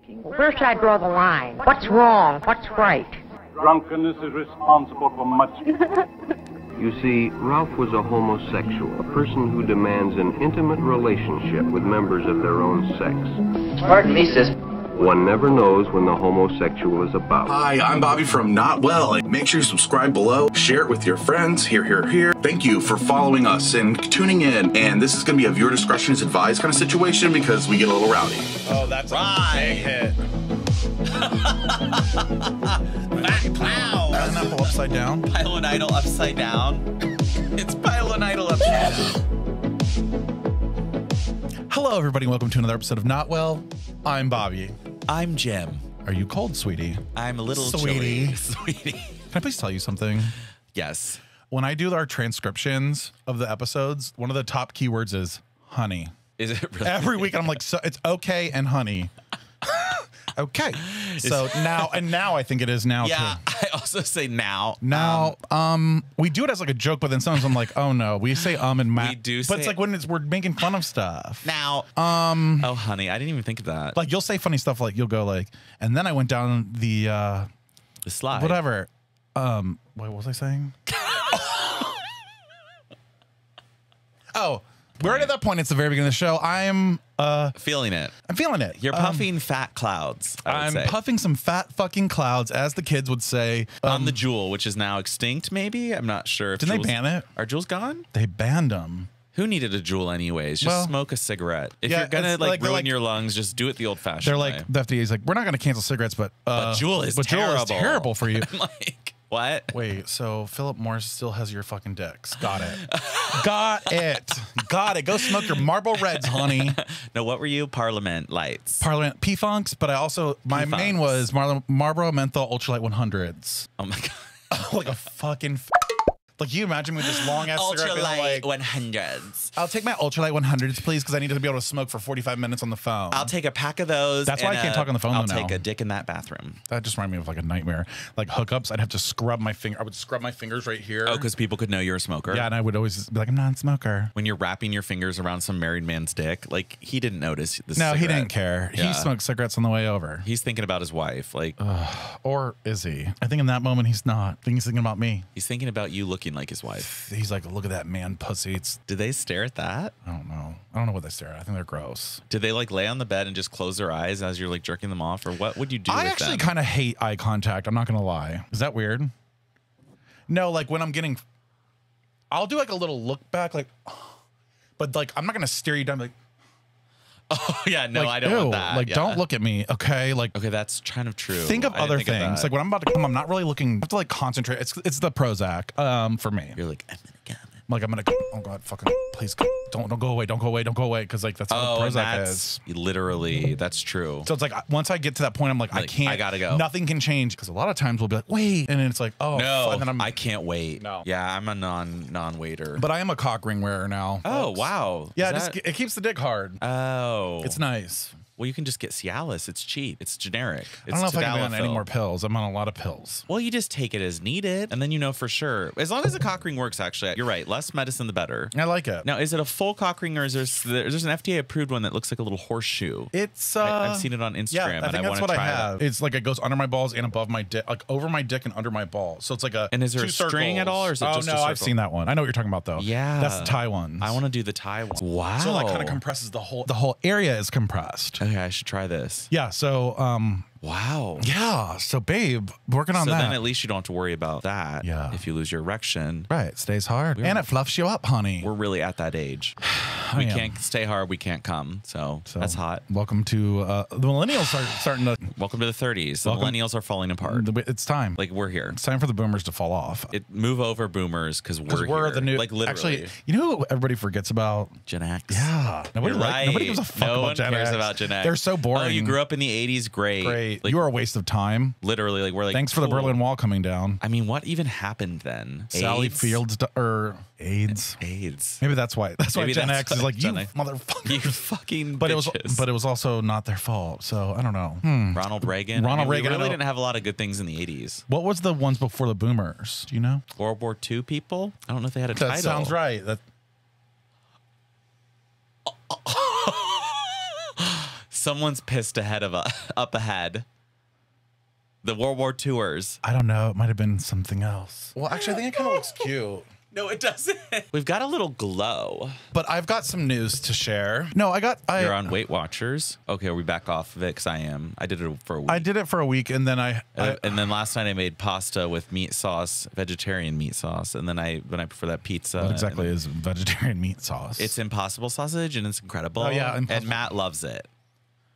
Where should I draw the line? What's wrong? What's right? Drunkenness is responsible for much. You see, Ralph was a homosexual, a person who demands an intimate relationship with members of their own sex. Pardon me, sis. One never knows when the homosexual is about. Hi, I'm Bobby from Not Well. Make sure you subscribe below, share it with your friends, here. Thank you for following us and tuning in. And this is going to be a viewer discretion is advised kind of situation because we get a little rowdy. Oh, that's a big hit. Fat cloud. Isn't that pull upside down? Pylon idol upside down. It's pylon idol upside down. Hello, everybody. Welcome to another episode of Not Well. I'm Bobby. I'm Jim. Are you cold, sweetie? I'm a little Sweetie. chilly. Sweetie. Can I please tell you something? Yes. When I do our transcriptions of the episodes, one of the top keywords is honey. Is it really? Every week I'm like, so it's okay and honey. Okay. So now I think it is now Yeah, too. I also say now. Now, we do it as like a joke, but then sometimes I'm like, oh no, we say and We do but say it's like when we're making fun of stuff. Now. Oh, honey, I didn't even think of that. Like you'll say funny stuff, like you'll go like, and then I went down the slide. whatever. What was I saying? Oh, we're right at that point. It's the very beginning of the show. I'm feeling it. I'm feeling it. You're puffing fat clouds. I'm puffing some fat fucking clouds, as the kids would say. On the Juul, which is now extinct, maybe? I'm not sure. If Didn't they ban it? Are Juuls gone? They banned them. Who needed a Juul anyways? Just smoke a cigarette. If yeah, you're going to like, ruin your lungs, just do it the old-fashioned They're way. like, the FDA's like, we're not going to cancel cigarettes, but Juul is Juul is terrible for you. I'm like, what? Wait, so Philip Morris still has your fucking dicks. Got it. Got it. Got it. Go smoke your Marlboro Reds, honey. No, what were you? Parliament Lights. Parliament P-Funks, but I also, my main was Marlboro Menthol Ultralight 100s. Oh my God. Like a fucking... Like, you imagine with this long-ass cigarette being Ultralight like... 100s. I'll take my Ultralight 100s, please, because I need to be able to smoke for 45 minutes on the phone. I'll take a pack of those. That's why I can't talk on the phone, I'll though, take now. a dick in that bathroom. That just reminded me of like a nightmare. Like hookups, I'd have to scrub my finger. I would scrub my fingers right here. Oh, because people could know you're a smoker? Yeah, and I would always be like, I'm not a smoker. When you're wrapping your fingers around some married man's dick, like, he didn't notice this No, cigarette. he didn't care. Yeah. He smoked cigarettes on the way over. He's thinking about his wife. Like, Or is he? I think in that moment, he's not. I think he's thinking about me. he's thinking about you looking like his wife. He's like, look at that man pussy. It's, Did they stare at that? I don't know. I don't know what they stare at. I think they're gross. Did they like lay on the bed and just close their eyes as you're like jerking them off? Or what would you do I with actually them? kind of hate eye contact. I'm not going to lie. Is that weird? No, like when I'm getting, I'll do like a little look back, like, but like, I'm not going to stare you down like, Oh, yeah, no, like, I don't ew, want that. like, Yeah. don't look at me, okay? Like, Okay, that's kind of true. think of I didn't other think of things. that. Like when I'm about to come, I'm not really looking. I have to like concentrate. It's the Prozac for me. You're like, I'm gonna come. Like I'm gonna. Oh God, fucking please don't go away, don't go away, because like that's Oh, what and Prozac that's is. literally, that's true. So it's like once I get to that point, I'm like I Like, can't. I gotta go. Nothing can change because a lot of times we'll be like wait, and then it's like oh No, and then I'm. I can't wait. No. Yeah, I'm a non-waiter. But I am a cock ring wearer now. Oh, folks. wow. Yeah, Is that- it keeps the dick hard. Oh. It's nice. Well, you can just get Cialis. It's cheap. It's generic. It's I don't know if I can be on any tadalafil. more pills. I'm on a lot of pills. Well, you just take it as needed, and then you know for sure. As long as the cock ring works, actually, you're right. Less medicine, the better. I like it. Now, is it a full cock ring, or is there's an FDA-approved one that looks like a little horseshoe? It's I've seen it on Instagram, yeah, I and think I that's want what to I try have. it. It's like it goes under my balls and above my dick, like over my dick and under my balls. So it's like a And is there two a string at circles. all, or is it oh, just a no, I've circle? seen that one. I know what you're talking about though. Yeah. That's the Thai ones. I want to do the Thai one. Wow. So it like kind of compresses the whole area is compressed. Okay, I should try this. Yeah. So Wow. yeah. So babe, working on So that. then at least you don't have to worry about that. Yeah. If you lose your erection. Right. It stays hard and it fluffs you up, honey. We're really at that age. We can't stay hard. We can't come. So that's hot. Welcome to the millennials are starting to. Welcome to the 30s. The millennials are falling apart. It's time. Like we're here. It's time for the boomers to fall off. Move over boomers because we're here. the new. Like literally. Actually, you know who everybody forgets about? Gen X. Yeah. Nobody, You're right. nobody gives a fuck no about one Gen cares X. about Gen X. They're so boring. Oh, you grew up in the 80s? Great. Great. Like, You are a waste of time. literally, like we're like. Thanks for the cool. Berlin Wall coming down. I mean, what even happened then? Sally AIDS? Fields or AIDS. AIDS. Maybe that's why. That's why Maybe Gen that's X is why like you Gen X- motherfucker. You fucking But bitches. it was also not their fault. So I don't know. Ronald Reagan. Ronald I mean, Reagan, We I really know. didn't have a lot of good things in the 80s. What was the ones before the boomers? Do you know? World War II people? I don't know if they had a That title. sounds right. That Someone's pissed up ahead. The World War tours. I don't know. It might have been something else. Well, actually, I think it kind of looks cute. No, it doesn't. We've got a little glow. But I've got some news to share. No, You're on Weight Watchers. Okay, are we back off of it? Because I am. I did it for a week. I did it for a week, and then and then last night I made pasta with meat sauce, vegetarian meat sauce, and then I prefer that pizza. What exactly is vegetarian meat sauce? It's Impossible sausage, and it's incredible. Oh yeah, and Matt loves it.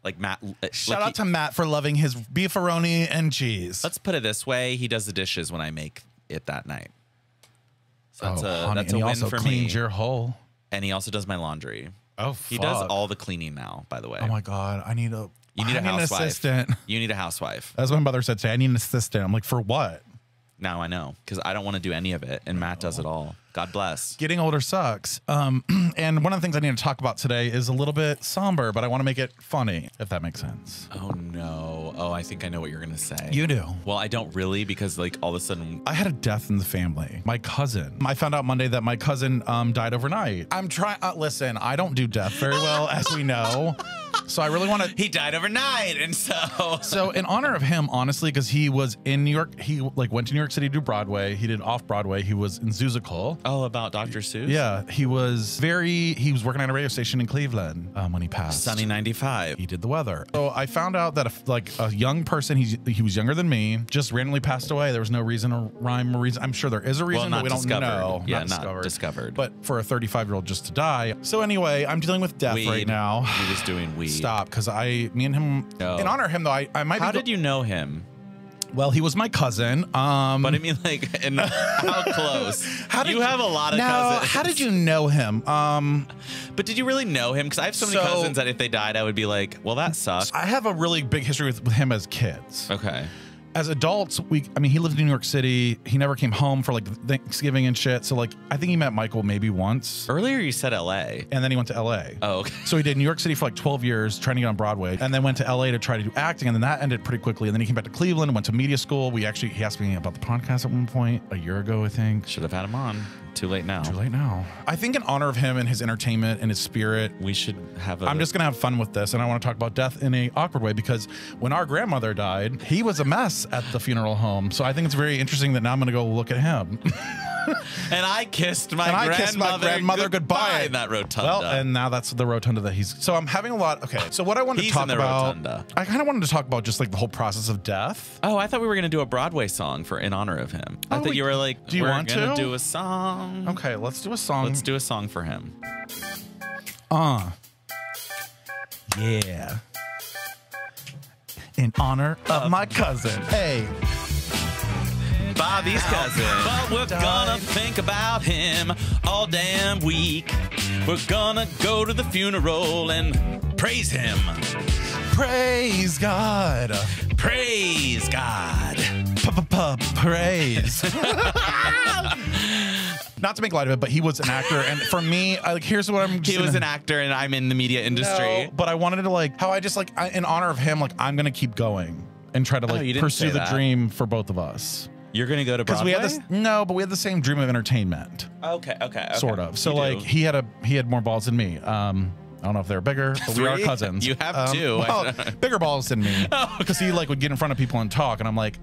Like Matt. Shout out to Matt for loving his beefaroni and cheese. Let's put it this way: he does the dishes when I make it that night. So that's a he win also for cleans me. your hole. And he also does my laundry. Oh, he does all the cleaning now. By the way. Oh my god, I need a housewife. An assistant. You need a housewife. As my mother said today, I need an assistant. I'm like, for what? Now I know, because I don't want to do any of it, and Matt does it all. God bless. Getting older sucks. And one of the things I need to talk about today is a little bit somber, but I want to make it funny, if that makes sense. Oh no. Oh, I think I know what you're gonna say. You do. Well, I don't really, because like all of a sudden I had a death in the family. My cousin. I found out Monday that my cousin died overnight. I'm trying. Listen, I don't do death very well, as we know. So I really want to. He died overnight, and so in honor of him, honestly, because he was in New York, he like went to New York City to do Broadway. He did off Broadway. He was in Zoozical. Oh, about Dr. Seuss? Yeah, he was working at a radio station in Cleveland when he passed. Sunny 95. He did the weather. So I found out that a young person, he was younger than me, just randomly passed away. There was no reason or rhyme or reason. I'm sure there is a reason, but we don't know. Yeah, not discovered. But for a 35-year-old just to die. So anyway, I'm dealing with death right now. He was doing weed. Stop, because me and him, in honor of him though, I might. How did you know him? Well, he was my cousin. But I mean, like, and how close? You have a lot of cousins. How did you know him? But did you really know him? Because I have so many cousins that if they died, I would be like, well, that sucks. I have a really big history with him as kids. Okay. As adults, he lived in New York City. He never came home for like Thanksgiving and shit. So like, I think he met Michael maybe once. Earlier you said LA. And then he went to LA. Oh, okay. So he did New York City for like 12 years trying to get on Broadway, and then went to LA to try to do acting, and then that ended pretty quickly. And then he came back to Cleveland and went to media school. He asked me about the podcast at one point, a year ago, I think. Should have had him on. Too late now. Too late now. I think in honor of him and his entertainment and his spirit, we should have I'm just going to have fun with this, and I want to talk about death in an awkward way, because when our grandmother died, he was a mess at the funeral home. So I think it's very interesting that now I'm going to go look at him. And I kissed my grandmother goodbye in that rotunda. Well, and now that's the rotunda that he's. So I'm having a lot. Okay, so what I wanted to talk about. Rotunda. I kind of wanted to talk about just like the whole process of death. Oh, I thought we were going to do a Broadway song in honor of him. I thought you were like, do you want to? We're going to do a song. Okay, let's do a song. Let's do a song for him. Yeah. In honor of my cousin. Hey. Bobby's cousin. But we're gonna think about him all damn week. We're gonna go to the funeral and praise him. Praise God. Praise God. Praise. Not to make light of it, but he was an actor, and for me, here's what I'm. He was an actor, and I'm in the media industry. No, but I wanted to in honor of him, I'm gonna keep going and try to pursue the dream for both of us. You're gonna go to Broadway? Because but we had the same dream of entertainment. Okay. Sort of. So he had more balls than me. I don't know if they're bigger, but we are cousins. You have two. Well, bigger balls than me. Because he would get in front of people and talk, and I'm like,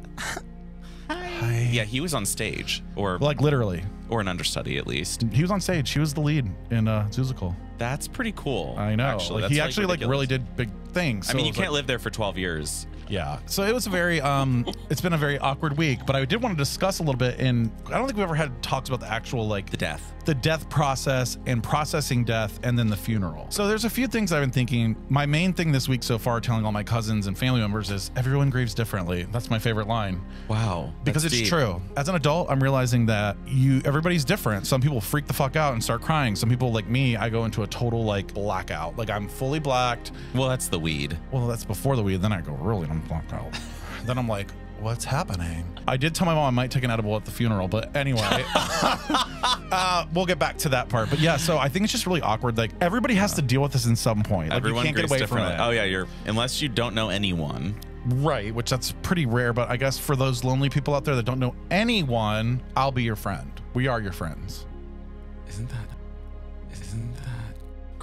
hi. Yeah, he was on stage, or literally, or an understudy at least. He was on stage. He was the lead in Zoozical. That's pretty cool. I know. He actually really did big things. So I mean, you can't live there for 12 years. Yeah. So it was a very, it's been a very awkward week, but I did want to discuss a little bit I don't think we ever had talks about the actual, the death process and processing death and then the funeral. So there's a few things I've been thinking. My main thing this week so far, telling all my cousins and family members, is everyone grieves differently. That's my favorite line. Wow. Because it's deep. True. As an adult, I'm realizing that everybody's different. Some people freak the fuck out and start crying. Some people, like me, I go into a total blackout. I'm fully blacked. Well, that's the weed. Well, that's before the weed. Then I go really blacked out. Then I'm like, what's happening? I did tell my mom I might take an edible at the funeral, but anyway, we'll get back to that part. But yeah, so I think it's just really awkward. Everybody has to deal with this in some point. Everyone you can't get away from it. Oh yeah, unless you don't know anyone. Right, which that's pretty rare. But I guess for those lonely people out there that don't know anyone, I'll be your friend. We are your friends. Isn't that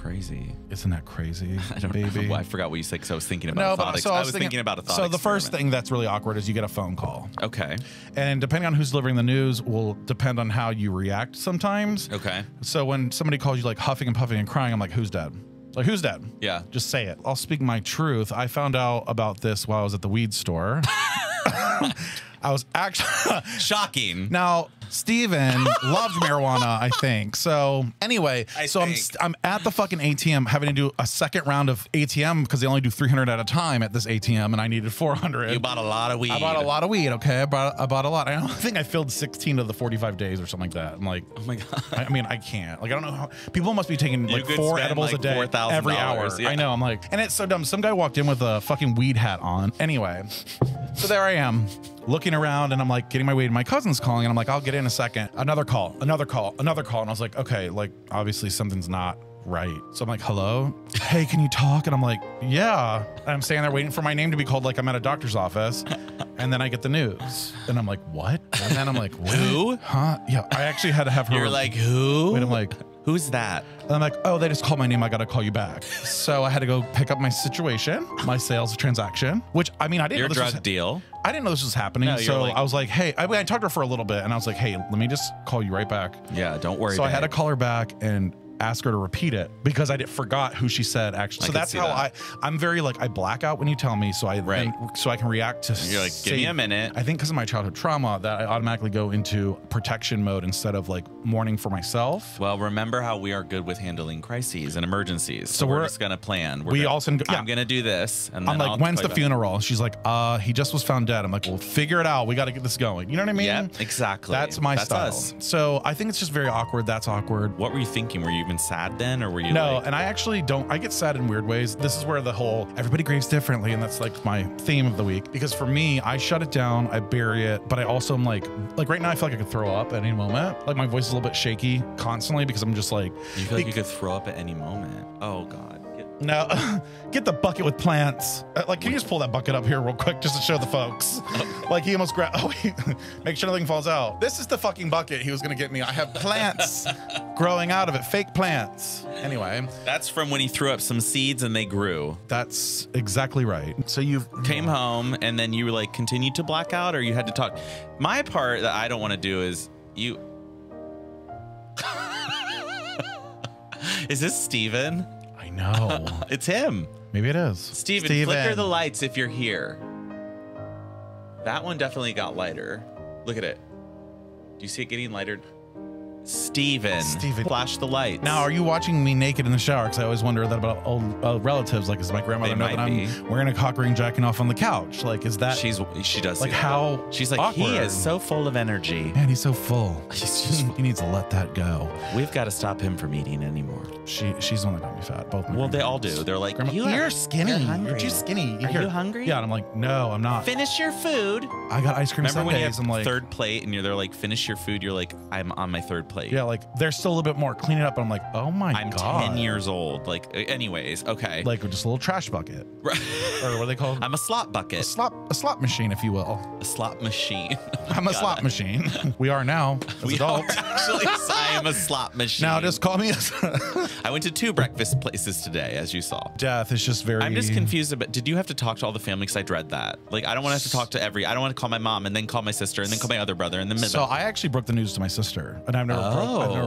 crazy. Isn't that crazy? I don't baby? know. I forgot what you said because I was thinking about No, thought. but so I was thinking about a thought. So the first thing that's really awkward is you get a phone call. Okay. And depending on who's delivering the news will depend on how you react sometimes. Okay. So when somebody calls you like huffing and puffing and crying, I'm like, who's dead? Like, who's dead? Yeah. Just say it. I'll speak my truth. I found out about this while I was at the weed store. I was actually shocking. Now, Steven loved marijuana, I think. So anyway, I'm at the fucking ATM having to do a second round of ATM because they only do 300 at a time at this ATM, and I needed 400. You bought a lot of weed. I bought a lot of weed. Okay, I bought a lot. I think I filled 16 of the 45 days or something like that. I'm like, oh my god. I mean, I can't. Like, I don't know how people must be taking like 4 edibles like a day every hour. Yeah. I know. I'm like, and it's so dumb. Some guy walked in with a fucking weed hat on. Anyway, so there I am, looking around, and I'm like getting my weed. My cousin's calling, and I'm like, I'll get in a second. Another call, and I was like, okay, like obviously something's not right. So I'm like, hello, hey, can you talk? And I'm like, yeah. And I'm standing there waiting for my name to be called like I'm at a doctor's office. And then I get the news, and I'm like, what? And then I'm like, who? Huh? Yeah, I actually had to have her. You're like, who? Wait, I'm like, who's that? And I'm like, oh, they just called my name. I got to call you back. So I had to go pick up my situation, my sales transaction, which I mean, I didn't Your know this drug deal. I didn't know this was happening. No, so like, I was like, hey, I talked to her for a little bit, and I was like, hey, let me just call you right back. Yeah, don't worry. So I had to call her back and ask her to repeat it because I forgot who she said actually. So that's how I'm very like, I black out when you tell me, so I so I can react to. You're like, give me a minute. I think because of my childhood trauma that I automatically go into protection mode instead of like mourning for myself. Well, remember how we are good with handling crises and emergencies. So we're just gonna plan. I'm gonna do this, and then I'm like, when's the funeral? She's like, he just was found dead. I'm like, well, figure it out. We got to get this going. You know what I mean? Yeah, exactly. That's my style. Us. So I think it's just very awkward. That's awkward. What were you thinking? Were you even sad then, or were you? No, like, and I actually don't. I get sad in weird ways. This is where the whole everybody grieves differently, and that's like my theme of the week. Because for me, I shut it down, I bury it, but I also am like right now I feel like I could throw up at any moment. Like my voice is a little bit shaky constantly because I'm just like. You feel like you could throw up at any moment. Oh God. No, get the bucket with plants. Like, can you just pull that bucket up here real quick just to show the folks? Like, he almost grabbed. Oh, make sure nothing falls out. This is the fucking bucket he was gonna get me. I have plants growing out of it, fake plants. Anyway, that's from when he threw up some seeds and they grew. That's exactly right. So you came home and then you like continued to black out, or you had to talk. My part that I don't want to do is you. Is this Steven? No, it's him. Maybe it is. Steven, flicker the lights if you're here. That one definitely got lighter. Look at it. Do you see it getting lighter? Steven, flash the lights. Now, are you watching me naked in the shower? Because I always wonder that about old relatives. Like, does my grandmother know that I'm wearing a cock ring, jacking off on the couch? Like, is that she does like how she's like awkward. He is so full of energy. Man, he's so full. He needs to let that go. We've got to stop him from eating anymore. She's the one that got me fat. Both. Well, they all do. They're like, you're skinny. You're too skinny. Are you hungry? Yeah, and I'm like, no, I'm not. Finish your food. I got ice cream. Remember when you have I'm like, third plate and they're like, finish your food. You're like, I'm on my third plate. Yeah, like there's still a little bit more. Clean it up. And I'm like, oh my God. I'm 10 years old. Like, anyways, okay. Like just a little trash bucket. Right. Or what are they called? I'm a slot bucket. A slot machine, if you will. A slot machine. I'm a slot machine. We are now as adults. Actually, I am a slot machine. Now just call me. I went to 2 breakfast places today, as you saw. Death is just very. I'm just confused about. Did you have to talk to all the family? Because I dread that. Like, I don't want to have to talk to I don't want to call my mom and then call my sister and then call my other brother and then. So I actually broke the news to my sister, and I've never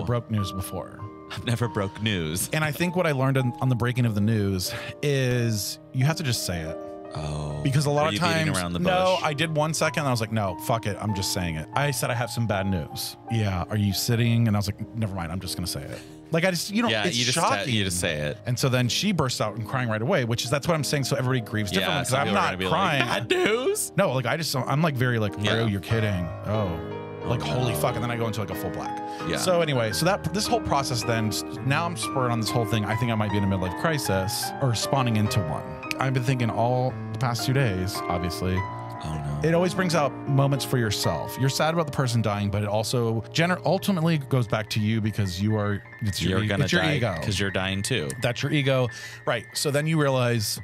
broke news before. I've never broke news. And I think what I learned on the breaking of the news is you have to just say it. Oh. Because a lot of times, around the bush? No, I did 1 second and I was like, no, fuck it. I'm just saying it. I said I have some bad news. Yeah. Are you sitting? And I was like, never mind. I'm just going to say it. Like I just, it's shocking. You just say it. And so then she bursts out and crying right away, that's what I'm saying. So everybody grieves differently because I'm not crying. Like, bad news? No, like I'm like very like, oh, you're kidding. Oh. Like, holy fuck. And then I go into like a full black. Yeah. So anyway, so this whole process then, now I'm spurred on this whole thing. I think I might be in a midlife crisis or spawning into one. I've been thinking all the past 2 days, obviously. Oh no. It always brings out moments for yourself. You're sad about the person dying, but it also ultimately goes back to you because it's your ego. Because you're dying too. That's your ego. Right. So then you realize,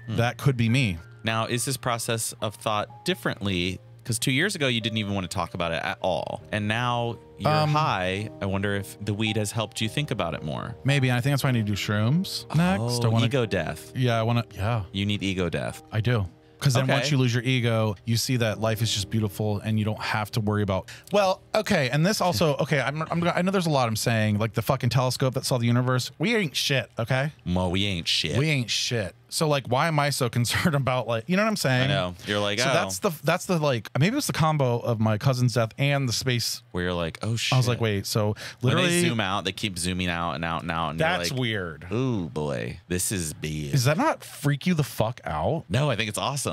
that could be me. Now, is this process of thought differently Because 2 years ago, you didn't even want to talk about it at all. And now you're high. I wonder if the weed has helped you think about it more. Maybe. I think that's why I need to do shrooms next. Oh, ego death. Yeah, I want to. Yeah. You need ego death. I do. Because then Okay. once you lose your ego, you see that life is just beautiful and you don't have to worry about, well, okay. And this also, okay, I know there's a lot I'm saying, like the fucking telescope that saw the universe. We ain't shit, okay? Well, we ain't shit. We ain't shit. So like, why am I so concerned about like, you know what I'm saying? I know. You're like, so oh. that's the like, maybe it was the combo of my cousin's death and the space. Where you're like, oh shit. I was like, wait, so literally. When they zoom out, they keep zooming out and out and out. And That's you're like, weird. Ooh, boy, this is big. Does that not freak you the fuck out? No, I think it's awesome.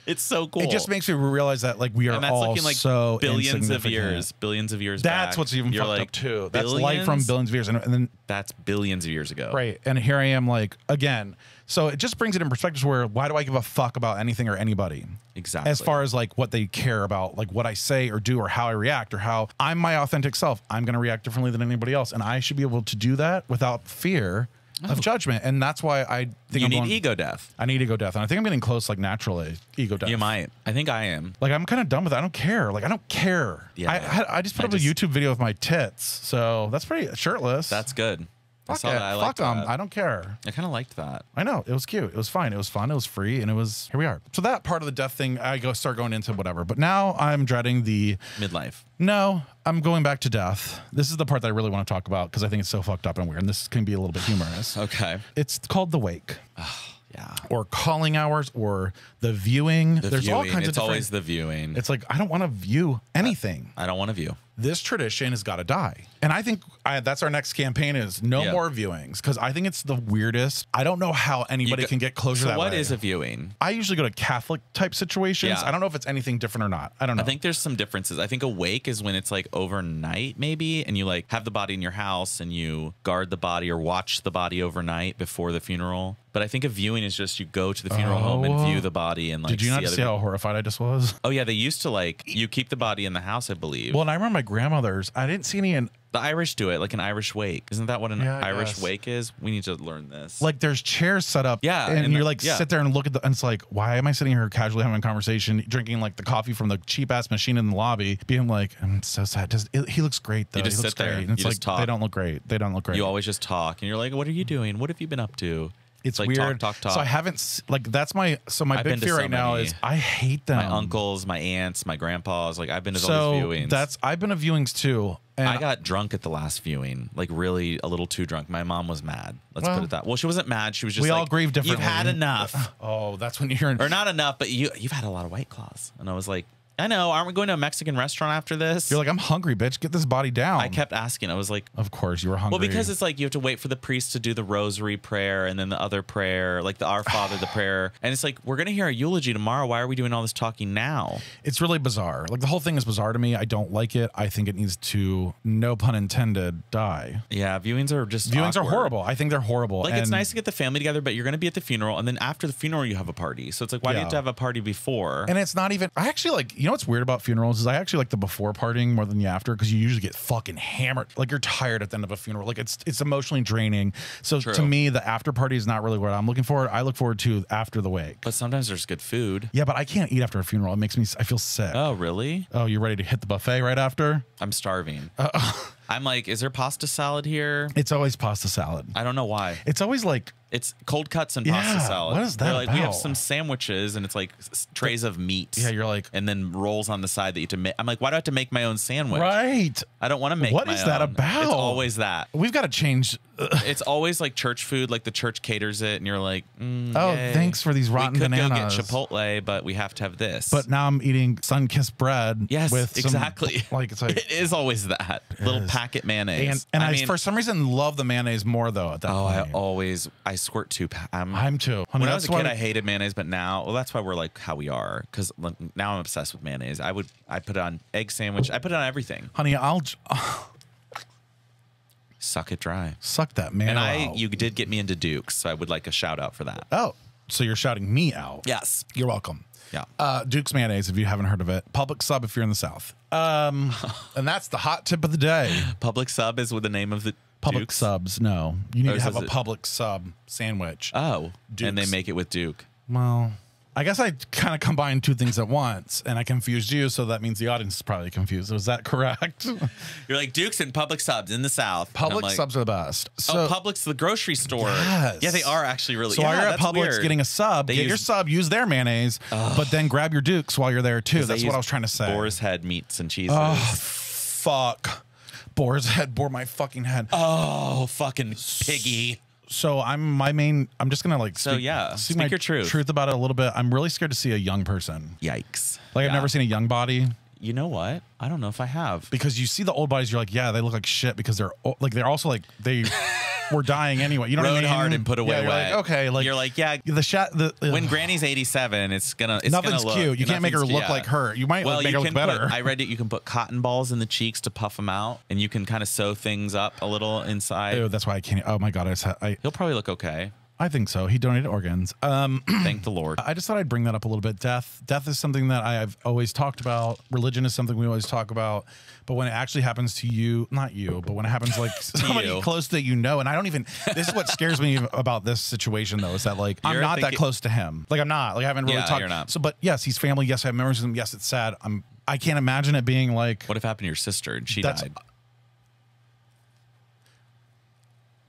It's so cool. It just makes me realize that like we are and that's all looking like so billions of insignificant. years That's back. what's even You're fucked like, up too. That's light from billions? billions of years, and then That's billions of years ago. right. And here I am, like again. So it just brings it in perspective where why do I give a fuck about anything or anybody? Exactly. As far as like what they care about, like what I say or do or how I react or how I'm my authentic self. I'm going to react differently than anybody else, and I should be able to do that without fear of judgment. And that's why I think you I'm need going, ego death. I need ego death, and I think I'm getting close, like naturally, ego death. You might. I think I am. Like I'm kind of done with it. I don't care. Like I don't care. Yeah. I just put up a YouTube video of my tits, so that's pretty shirtless. That's good. I fuck saw it. that. I liked Fuck 'em. that. I don't care. I kind of liked that. I know it was cute. It was fine. It was fun. It was free, and it was here we are. So that part of the death thing, I start going into whatever. But now I'm dreading the Midlife. No, I'm going back to death. This is the part that I really want to talk about because I think it's so fucked up and weird. And this can be a little bit humorous. Okay. It's called the wake. Yeah. Or calling hours, or the viewing. There's all kinds of It's different. always the viewing. It's like I don't want to view anything. I don't want to view. This tradition has got to die. And I think that's our next campaign is no Yeah. more viewings because I think it's the weirdest. I don't know how anybody can get closer So that what way. is a viewing? I usually go to Catholic type situations. Yeah. I don't know if it's anything different or not. I don't know. I think there's some differences. I think a wake is when it's like overnight maybe, and you like have the body in your house and you guard the body or watch the body overnight before the funeral. But I think a viewing is just you go to the funeral home and view the body and like. Did you not other see how horrified I just was? Oh yeah, they used to like you keep the body in the house, I believe. Well, and I remember my grandmother's. I didn't see any in. The Irish do it, like an Irish wake. Isn't that what an Yeah, I Irish guess. wake is? We need to learn this. Like there's chairs set up, Yeah, and and you're the- like yeah. sit there and look at the. And it's like, why am I sitting here casually having a conversation, drinking like the coffee from the cheap ass machine in the lobby, being like, I'm so sad. He looks great though. You just he looks sit there. great. And it's You like just talk. they don't look great. They don't look great. You always just talk, and you're like, "What are you doing? What have you been up to?" It's like weird. talk. So I haven't like that's my my I've big been to fear so right now many. is I hate them. My uncles, my aunts, my grandpas. Like I've been to all So these viewings. I've been to viewings too. And I got drunk at the last viewing, like really a little too drunk. My mom was mad. Let's Well, put it that. Well, she wasn't mad. She was just we like, all grieve differently. You've had enough, Oh, that's when you're or not enough, but you've had a lot of White Claws. And I was like, I know. Aren't we going to a Mexican restaurant after this? You're like, I'm hungry, bitch. Get this body down. I kept asking. I was like, Of course, you were hungry. well, because it's like you have to wait for the priest to do the rosary prayer and then the other prayer, like the Our Father, the prayer. And it's like, we're going to hear a eulogy tomorrow. Why are we doing all this talking now? It's really bizarre. Like the whole thing is bizarre to me. I don't like it. I think it needs to, no pun intended, die. Yeah, viewings are just Viewings are awkward. horrible. I think they're horrible. Like, it's And nice to get the family together, but you're going to be at the funeral. And then after the funeral, you have a party. So it's like, why do you Yeah. have to have a party before? And it's not even, I actually like, you know what's weird about funerals is I actually like the before partying more than the after because you usually get fucking hammered. Like you're tired at the end of a funeral. Like it's emotionally draining. So True. to me, the after party is not really what I'm looking for. I look forward to after the wake. But sometimes there's good food. Yeah, but I can't eat after a funeral. It makes me, I feel sick. Oh, really? Oh, you're ready to hit the buffet right after? I'm starving. I'm like, is there pasta salad here? It's always pasta salad. I don't know why. It's always like, It's cold cuts and Yeah, pasta salad. what is that They're like, we have about? some sandwiches and it's like trays of meat. yeah, you're like, and then rolls on the side that you have to make. I'm like, why do I have to make my own sandwich? right. I don't want to make What my is that own. about? It's always that. We've got to change. It's always like church food, like the church caters it, and you're like, Oh, yay. thanks for these rotten we could bananas. go get Chipotle, but we have to have this. But now I'm eating sun-kissed bread. yes, with some- exactly. like it's like, it is always that little is. packet mayonnaise. and I mean, for some reason love the mayonnaise more though. At that oh, point. I squirt 2 I'm too. Honey, When I was a that's kid, why- I hated mayonnaise, but now, well, that's why we're like how we are. Because now I'm obsessed with mayonnaise. I put it on egg sandwich. I put it on everything. honey, I'll Suck it dry. suck that man. You did get me into Duke's, so I would like a shout out for that. Oh, so you're shouting me out? Yes. You're welcome. Yeah. Duke's mayonnaise, if you haven't heard of it. Public sub if you're in the South. And that's the hot tip of the day. Public sub is with the name of the Public Duke's? subs, no. You need Or to is have a it- public sub sandwich. Oh, and they Duke's. make it with Duke. Well, I guess I kind of combined two things at once, and I confused you, so that means the audience is probably confused. Was that correct? You're like Dukes and Publix subs in the South. Publix subs are the best. So, Publix, the grocery store. Yes. Yeah, they are actually really. So while you're at Publix getting a sub, get your sub, use their mayonnaise, but then grab your Dukes while you're there too. That's what I was trying to say. Boar's Head meats and cheeses. Oh, fuck. Boar's Head bore my fucking head. Oh, fucking piggy. So I'm just gonna like speak speak your truth about it a little bit. I'm really scared to see a young person. Yikes. Like I've never seen a young body. You know what? I don't know if I have. Because you see the old bodies, you're like, yeah, they look like shit because they're like they're also like they were dying anyway. You know what I mean? Rode hard and put away Like, wet. okay, like you're like, yeah. When Granny's 87, it's nothing's gonna look cute. You can't make her look like her. You might make her look better. I read it. You can put cotton balls in the cheeks to puff them out, and you can kind of sew things up a little inside. Ew, that's why I can't. Oh my god, He'll probably look okay. I think so. He donated organs. Thank the Lord. I just thought I'd bring that up a little bit. Death is something that I've always talked about. Religion is something we always talk about. But when it actually happens to you, not you, but when it happens like somebody close that you know, and I don't even, this is what scares me about this situation though, is that like, I'm not that close to him. Like I'm not, like I haven't really talked. You're not. So, but yes, he's family. Yes, I have memories of him. Yes, it's sad. I can't imagine it being like. What if happened to your sister and she died?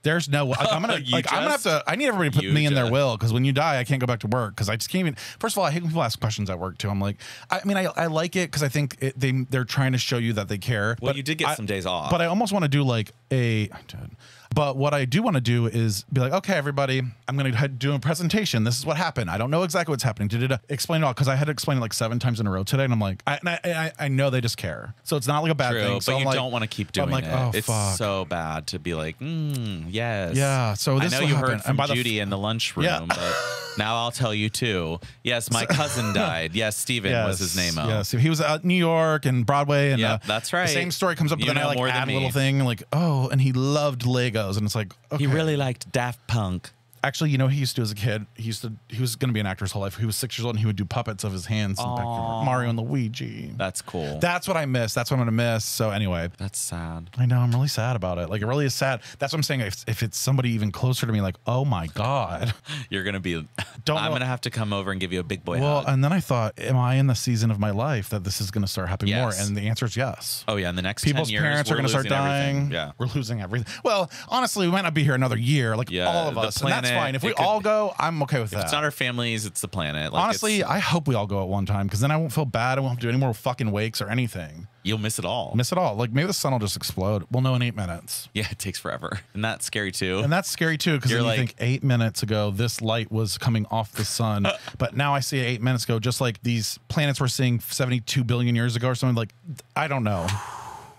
There's no. I'm gonna have to. I need everybody to put me in their will because when you die, I can't go back to work because I just can't even. First of all, I hate when people ask questions at work too. I'm like, I mean, I like it because I think they're trying to show you that they care. Well, you did get some days off, but I almost want to do like I did. But what I do want to do is be like, okay, everybody, I'm going to do a presentation. This is what happened. I don't know exactly what's happening. Did it explain it all? Because I had to explain it like 7 times in a row today, and I'm like, I know they just care. So it's not like a bad thing. So but you don't want to keep doing it. Oh, it's fuck. so bad to be like, yes. Yeah. So this I know you heard from Judy in the lunchroom, but now I'll tell you too. Yes, my cousin died. Yes, Steven was his name. Yes, he was at New York and Broadway, and that's right. The same story comes up, but then I like add a little thing like, oh, and he loved Legos, and it's like, okay. He really liked Daft Punk. Actually, you know, he used to as a kid. He was going to be an actor his whole life. He was 6 years old, and he would do puppets of his hands. And Mario and Luigi. That's cool. That's what I miss. That's what I'm going to miss. So anyway, that's sad. I know. I'm really sad about it. Like it really is sad. That's what I'm saying. If it's somebody even closer to me, like, oh my god, you're going to be. I'm going to have to come over and give you a big boy hug. And then I thought, am I in the season of my life that this is going to start happening more? And the answer is yes. Oh yeah. In the next people's 10 years, parents are going to start dying. Everything. Yeah, we're losing everything. Well, honestly, we might not be here another year. Like all of us, and that's fine. If we all go, I'm okay with that. It's not our families, it's the planet. Like, honestly, I hope we all go at one time because then I won't feel bad. I won't have to do any more fucking wakes or anything. You'll miss it all. Miss it all. Like maybe the sun will just explode. We'll know in 8 minutes. Yeah, it takes forever. And that's scary too. And that's scary too because you think 8 minutes ago this light was coming off the sun, but now I see it 8 minutes ago, just like these planets we're seeing 72 billion years ago or something. Like I don't know.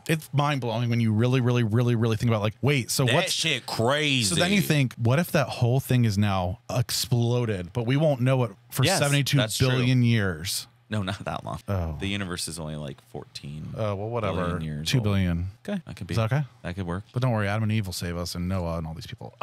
It's mind-blowing when you really, really, really, really think about like, wait, so that what's shit crazy? So then you think, what if that whole thing is now exploded, but we won't know it for 72 billion years? No, not that long. Oh. The universe is only like 14. Oh, well, whatever. 2 billion. Okay, that could be. Is that okay? That could work. But don't worry, Adam and Eve will save us, and Noah and all these people.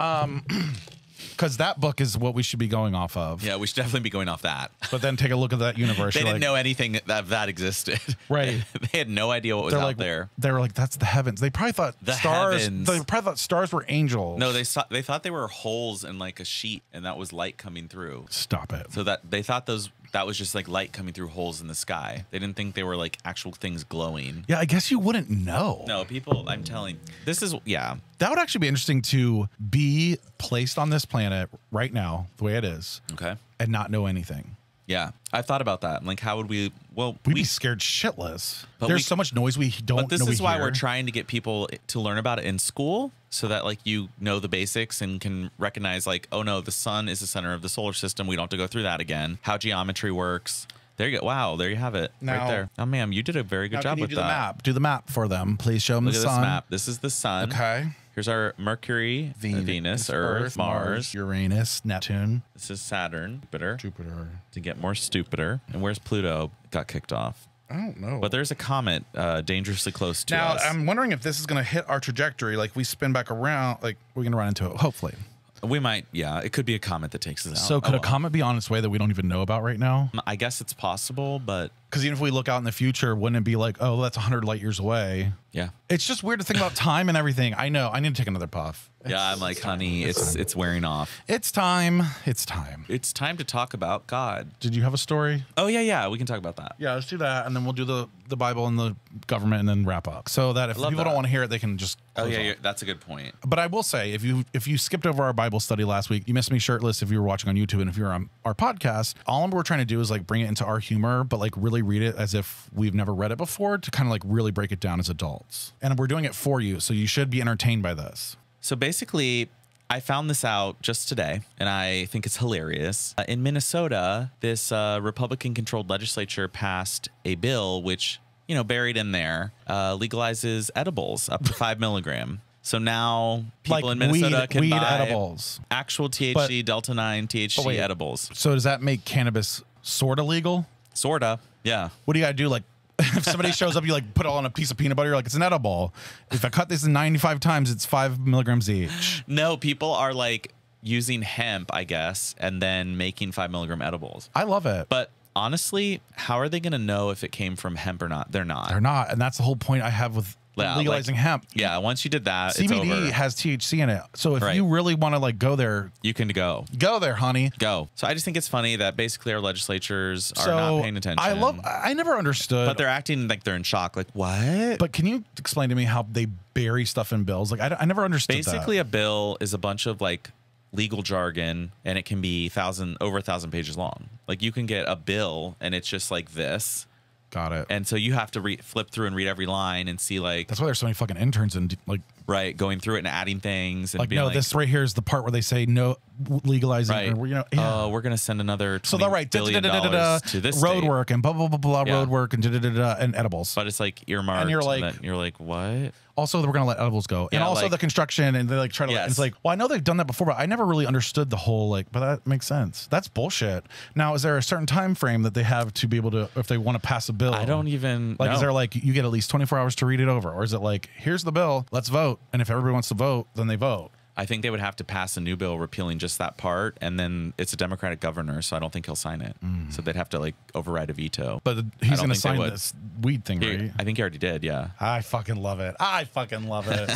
Because that book is what we should be going off of. Yeah, we should definitely be going off that. But then take a look at that universe. They didn't know anything that existed. Right. They had no idea what was out there. They were like, that's the heavens. They probably thought stars. They probably thought stars were angels. No, they thought they were holes in like a sheet, and that was light coming through. Stop it. So that they thought that was just like light coming through holes in the sky. They didn't think they were like actual things glowing. Yeah, I guess you wouldn't know. No, people, I'm telling, this is, That would actually be interesting to be placed on this planet right now, the way it is. Okay. And not know anything. Yeah, I thought about that. Like, how would we? Well, we'd be scared shitless. There's so much noise we don't. But this is why we're trying to get people to learn about it in school, so that like you know the basics and can recognize like, oh no, the sun is the center of the solar system. We don't have to go through that again. How geometry works. There you go. Wow, there you have it right there. Oh, ma'am, you did a very good job with that. The map. Do the map for them. Please show them the sun. Look at this map. This is the sun. Okay. Here's our Mercury, Venus, Earth, Mars, Uranus, Neptune. This is Saturn, Jupiter. To get more stupider. And where's Pluto? Got kicked off. I don't know. But there's a comet dangerously close to us. Now, I'm wondering if this is going to hit our trajectory. Like we spin back around, like we're going to run into it, hopefully. We might, yeah. It could be a comet that takes us out. So could a comet be on its way that we don't even know about right now? I guess it's possible, but... Because even if we look out in the future, wouldn't it be like, oh, that's 100 light years away? Yeah. It's just weird to think about time and everything. I know. I need to take another puff. Yeah, I'm like, honey, it's wearing off. It's time. It's time. It's time to talk about God. Did you have a story? Oh, yeah. We can talk about that. Yeah, let's do that, and then we'll do the Bible and the government, and then wrap up. So that if people don't want to hear it, they can just. Oh yeah, that's a good point. But I will say, if you skipped over our Bible study last week, you missed me shirtless. If you were watching on YouTube, and if you're on our podcast, all we're trying to do is like bring it into our humor, but like really read it as if we've never read it before, to kind of like really break it down as adults. And we're doing it for you, so you should be entertained by this. So basically, I found this out just today, and I think it's hilarious. In Minnesota, this Republican-controlled legislature passed a bill which, you know, buried in there, legalizes edibles up to 5 milligram. So now people like in Minnesota can buy edibles, actual THC, Delta 9 THC edibles. So does that make cannabis sort of legal? Sorta, yeah. What do you got to do? Like, if somebody shows up, you like put it on a piece of peanut butter, you're like, it's an edible. If I cut this in 95 times, it's 5 milligrams each. No, people are like using hemp, I guess, and then making 5 milligram edibles. I love it. But honestly, how are they going to know if it came from hemp or not? They're not. They're not. And that's the whole point I have with legalizing hemp. Yeah, once you did that, CBD it's over. has THC in it. So if you really want to like go there, you can go. Go there, honey. Go. So I just think it's funny that basically our legislatures are not paying attention. I never understood. But they're acting like they're in shock. Like, what? But can you explain to me how they bury stuff in bills? Like, I never understood basically, that. a bill is a bunch of like legal jargon, and it can be over 1,000 pages long. Like, you can get a bill and it's just like this. Got it. And so you have to flip through and read every line and see like. That's why there's so many fucking interns and like. Right, going through it and adding things. And like, being no, this right here is the part where they say no legalizing. Right. Or, you know, yeah. We're going to send another $20 billion to this road state. work and blah, blah, blah, blah, Yeah. road work and and edibles. But it's like earmarked. And you're like, what? Also, we're going to let edibles go. Yeah, and also like, the construction, and they like try to, yes. and it's like, well, I know they've done that before, but I never really understood the whole, like, but that makes sense. That's bullshit. Now, is there a certain time frame that they have to be able to, if they want to pass a bill? I don't even like, know. Is there like, you get at least 24 hours to read it over? Or is it like, here's the bill, let's vote. And if everybody wants to vote, then they vote. I think they would have to pass a new bill repealing just that part, and then it's a Democratic governor, so I don't think he'll sign it. So they'd have to like override a veto. But he's going to sign this weed thing, right? I think he already did, yeah. I fucking love it. I fucking love it.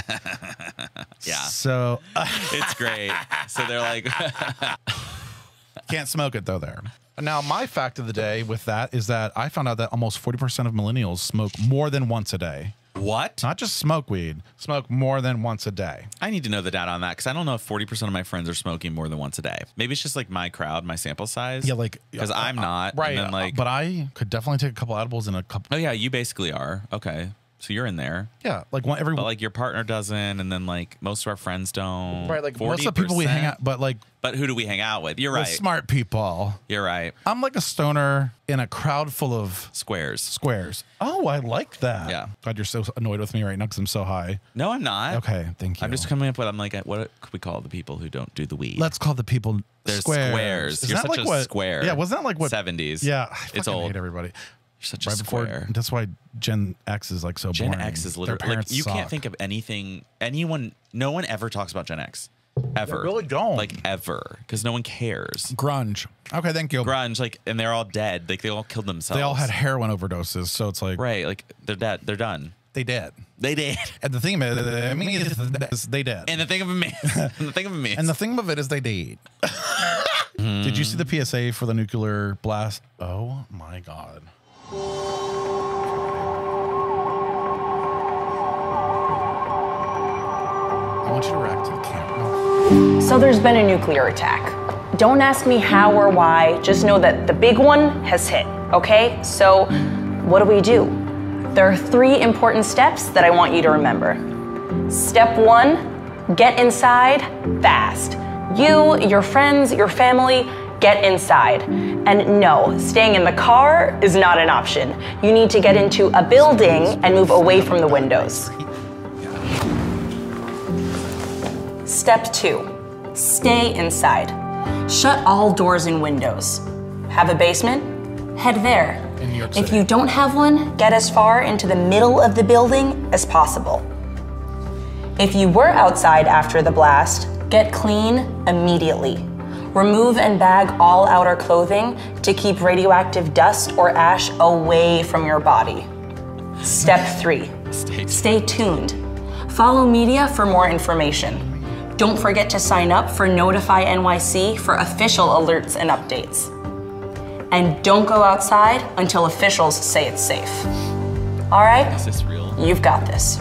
Yeah. So it's great. So they're like, can't smoke it though there. Now, my fact of the day with that is that I found out that almost 40% of millennials smoke more than once a day. what? Not just smoke weed, smoke more than once a day. I need to know the data on that because I don't know if 40% of my friends are smoking more than once a day. Maybe it's just like my crowd, my sample size. Yeah, like because I'm not. Right. And then, like, but I could definitely take a couple edibles in a couple. Oh yeah, you basically are. Okay. So you're in there. Yeah, like one every. But like your partner doesn't, and then like most of our friends don't. Right, like most of the people we hang out, but who do we hang out with? You're right. Smart people. You're right. I'm like a stoner in a crowd full of Squares. Oh, I like that. Yeah. God, you're so annoyed with me right now because I'm so high. No, I'm not. Okay, thank you. I'm just coming up with. I'm like, what could we call the people who don't do the weed? Let's call the people They're squares. You're Isn't that such like a what, square. Yeah, wasn't that like what 70s? Yeah, I it's fucking old. hate everybody. You're such a Right before, square. that's why Gen X is like so boring. Gen X is literally Their like parents you suck. can't think of anything. No one ever talks about Gen X. Ever. They really don't. Like ever. Because no one cares. Grunge. Okay, thank you. Grunge, like, and they're all dead. Like they all killed themselves. They all had heroin overdoses, so it's like right. Like they're dead. They're done. They did. They did. And the thing of it, is they did. And the thing of me. And the thing of me. And the thing of it is they did. Did you see the PSA for the nuclear blast? Oh my God. I want you to react to the camera. So there's been a nuclear attack. Don't ask me how or why, just know that the big one has hit, okay? So what do? There are 3 important steps that I want you to remember. Step 1, get inside fast. You, your friends, your family, get inside. And no, staying in the car is not an option. You need to get into a building and move away from the windows. Step 2, stay inside. Shut all doors and windows. Have a basement? Head there. In New York If City. you don't have one, get as far into the middle of the building as possible. If you were outside after the blast, get clean immediately. Remove and bag all outer clothing to keep radioactive dust or ash away from your body. Step 3, stay tuned. Follow media for more information. Don't forget to sign up for Notify NYC for official alerts and updates. And don't go outside until officials say it's safe. All right? Is this real? You've got this.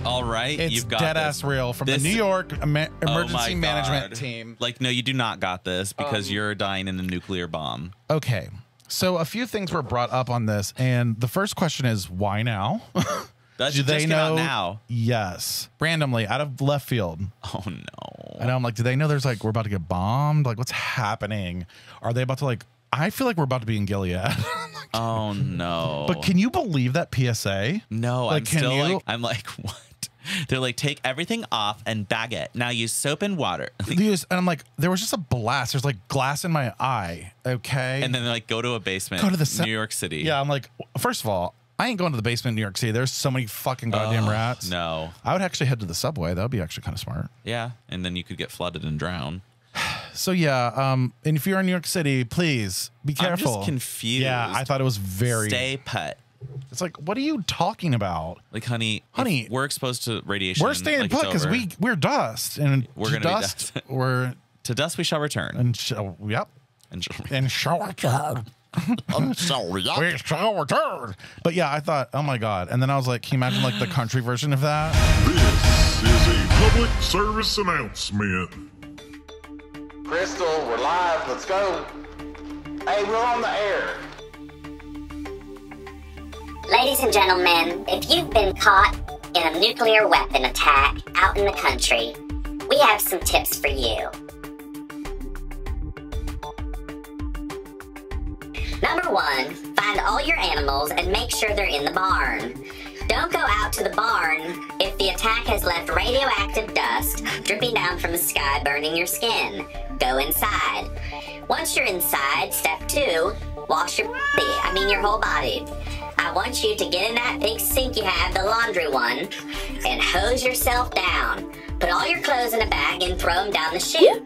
All right, It's you've got dead this. ass real from This- the New York Oh my Emergency Management God. Team. Like, no, you do not got this because you're dying in a nuclear bomb. Okay, so a few things were brought up on this, and the first question is, why now? That Do just they came out know? now. Yes, randomly out of left field. Oh no. And I'm like, do they know there's like, we're about to get bombed? Like, what's happening? Are they about to like, I feel like we're about to be in Gilead. Oh no. But can you believe that PSA? No, Like, I'm can still you- like, I'm like, what? They're like, take everything off and bag it. Now use soap and water. And I'm like, there was just a blast. There's like glass in my eye. Okay. And then they're like, go to a basement. Go to the New York City. Yeah, I'm like, first of all, I ain't going to the basement in New York City. There's so many fucking goddamn rats. No. I would actually head to the subway. That would be actually kind of smart. Yeah. And then you could get flooded and drown. So yeah, and if you're in New York City, please be careful. I'm just confused. Yeah, I thought it was very. Stay put. It's like, what are you talking about? Like, honey, Honey, if we're exposed to radiation. We're staying like, put it's because over. we're dust, and We're to gonna be dust. dust. We're To dust we shall return. yep, And and shall return. I'm sorry. We shall return. But yeah, I thought, oh my god, and then I was like, can you imagine like the country version of that? This is a public service announcement. Crystal, we're live. Let's go. Hey, we're on the air. Ladies and gentlemen, if you've been caught in a nuclear weapon attack out in the country, we have some tips for you. Number 1, find all your animals and make sure they're in the barn. Don't go out to the barn if the attack has left radioactive dust dripping down from the sky burning your skin. Go inside. Once you're inside, step 2, wash your whole body. I want you to get in that big sink you have, the laundry one, and hose yourself down. Put all your clothes in a bag and throw them down the chute.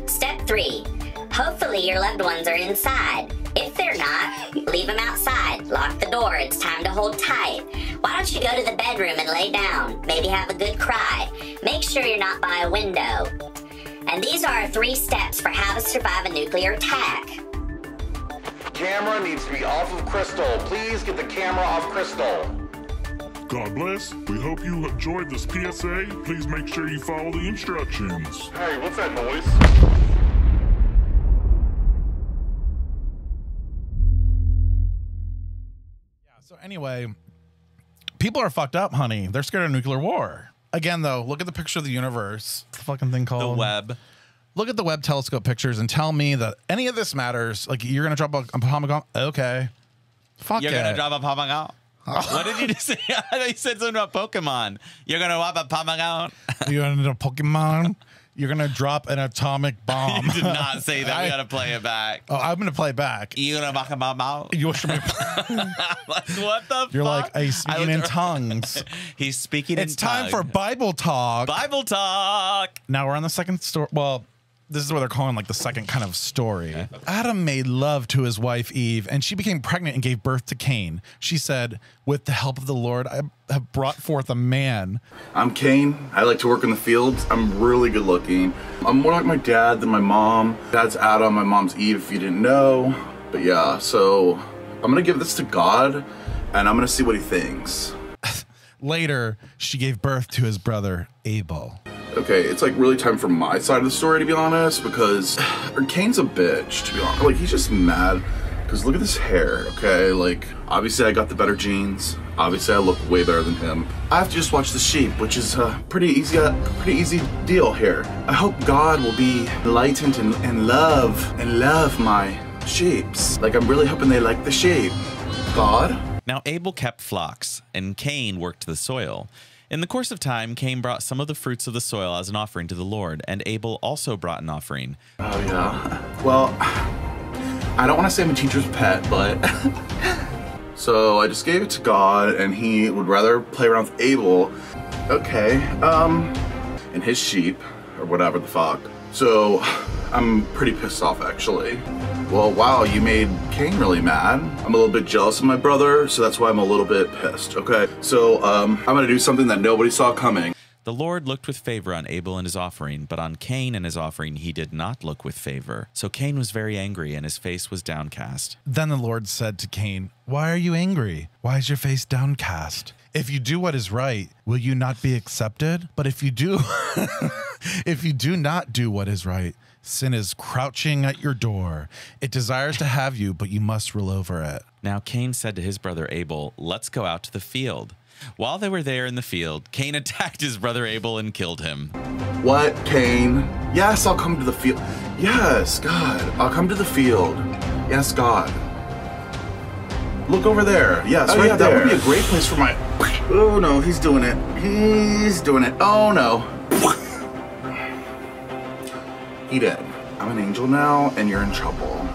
Step 3, hopefully your loved ones are inside. If they're not, leave them outside. Lock the door. It's time to hold tight. Why don't you go to the bedroom and lay down? Maybe have a good cry. Make sure you're not by a window. And these are our 3 steps for how to survive a nuclear attack. Camera needs to be off of Crystal. Please get the camera off Crystal. God bless. We hope you enjoyed this PSA. Please make sure you follow the instructions. Hey, what's that noise? So anyway, people are fucked up, honey. They're scared of nuclear war. Again, though, look at the picture of the universe. What's the fucking thing called? The web. Look at the Webb telescope pictures and tell me that any of this matters. Like, you're gonna drop a atomic. Okay. Fuck You're it. gonna drop a Pomagon. What did you just say? I thought you said something about Pokemon. You're gonna drop a Pomagon. You're gonna do a Pokemon. You're gonna drop an atomic bomb. You did not say that. We gotta play it back. Oh, I'm gonna play it back. You gonna knock him out? You should be. Like, what the You're fuck? like, he's speaking in tongues. He's speaking It's in time for tongue. Bible talk. Bible talk. Now we're on the second story. Well, this is what they're calling like the second kind of story. Okay. Adam made love to his wife Eve, and she became pregnant and gave birth to Cain. She said, with the help of the Lord, I have brought forth a man. I'm Cain. I like to work in the fields. I'm really good looking. I'm more like my dad than my mom. Dad's Adam, my mom's Eve, if you didn't know. But yeah, so I'm gonna give this to God, and I'm gonna see what he thinks. Later, she gave birth to his brother Abel. Okay, it's like really time for my side of the story, to be honest, because Cain's a bitch, to be honest. Like, he's just mad because look at this hair, okay? Like, obviously I got the better genes. Obviously I look way better than him. I have to just watch the sheep, which is a pretty easy deal here. I hope God will be enlightened and love my sheeps. Like, I'm really hoping they like the sheep. God? Now Abel kept flocks, and Cain worked the soil. In the course of time, Cain brought some of the fruits of the soil as an offering to the Lord, and Abel also brought an offering. Oh, yeah. Well, I don't want to say I'm a teacher's pet, but... So I just gave it to God, and he would rather play around with Abel. Okay, and his sheep, or whatever the fuck. So, I'm pretty pissed off, actually. Well, wow, you made Cain really mad. I'm a little bit jealous of my brother, so that's why I'm a little bit pissed, okay? So, I'm gonna do something that nobody saw coming. The Lord looked with favor on Abel and his offering, but on Cain and his offering he did not look with favor. So Cain was very angry, and his face was downcast. Then the Lord said to Cain, "Why are you angry? Why is your face downcast? If you do what is right, will you not be accepted? But if you do, if you do not do what is right, sin is crouching at your door. It desires to have you, but you must rule over it." Now Cain said to his brother Abel, "Let's go out to the field." While they were there in the field, Cain attacked his brother Abel and killed him. What, Cain? Yes, I'll come to the field. Yes, God, I'll come to the field. Yes, God. Look over there. Yes, right there. That would be a great place for my... Oh, no, he's doing it. He's doing it. Oh, no. He did. I'm an angel now, and you're in trouble.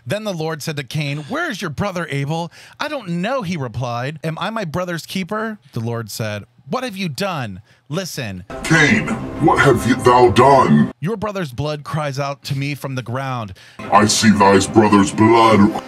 Then the Lord said to Cain, "Where is your brother Abel?" "I don't know," he replied. "Am I my brother's keeper?" The Lord said, "What have you done? Listen." Cain, what have thou done? "Your brother's blood cries out to me from the ground." I see thy brother's blood.